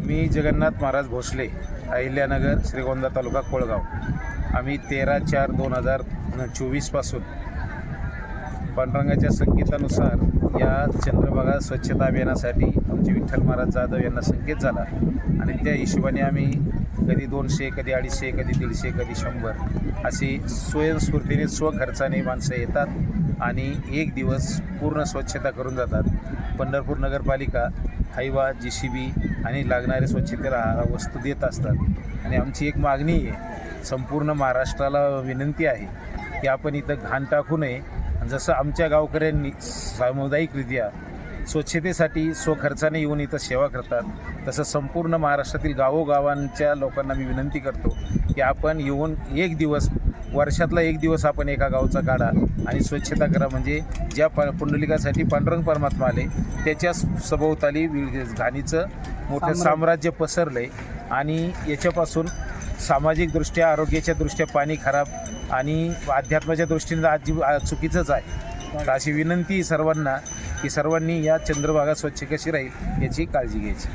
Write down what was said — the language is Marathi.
मी जगन्नाथ महाराज भोसले, अहिल्यानगर, श्रीगोंदा तालुका, कोळगाव. आम्ही 13/4/2024 पासून पांडुरंगाच्या संकेतानुसार या चंद्रभागा स्वच्छता अभियानासाठी आमचे विठ्ठल महाराज जाधव यांना संकेत झाला आणि त्या हिशोबाने आम्ही कधी 200, कधी 250, कधी 150, कधी 100 अशी स्वयंस्फूर्तीने स्वखर्चाने माणसं येतात आणि एक दिवस पूर्ण स्वच्छता करून जातात. पंढरपूर नगरपालिका हायवा, JCB आणि लागणारे स्वच्छतेला वस्तू देत असतात आणि आमची एक मागणी आहे, संपूर्ण महाराष्ट्राला विनंती आहे की आपण इथं घाण टाकू नये. जसं आमच्या गावकऱ्यांनी सामुदायिकरित्या स्वच्छतेसाठी स्वखर्चाने येऊन इथं सेवा करतात, तसं संपूर्ण महाराष्ट्रातील गावोगावांच्या लोकांना मी विनंती करतो की आपण येऊन एक दिवस, वर्षातला एक दिवस आपण एका गावचा काढा आणि स्वच्छता करा. म्हणजे ज्या पुंडलिकासाठी पांडुरंग परमात्मा आले त्याच्या सभोवताली घाणीचं मोठं साम्राज्य पसरलं आहे आणि याच्यापासून सामाजिकदृष्ट्या, आरोग्याच्या दृष्ट्या पाणी खराब आणि अध्यात्माच्या दृष्टीने चुकीचंच आहे. तर अशी विनंती सर्वांना की सर्वांनी या चंद्रभागा स्वच्छ कशी राहील याची काळजी घ्यायची.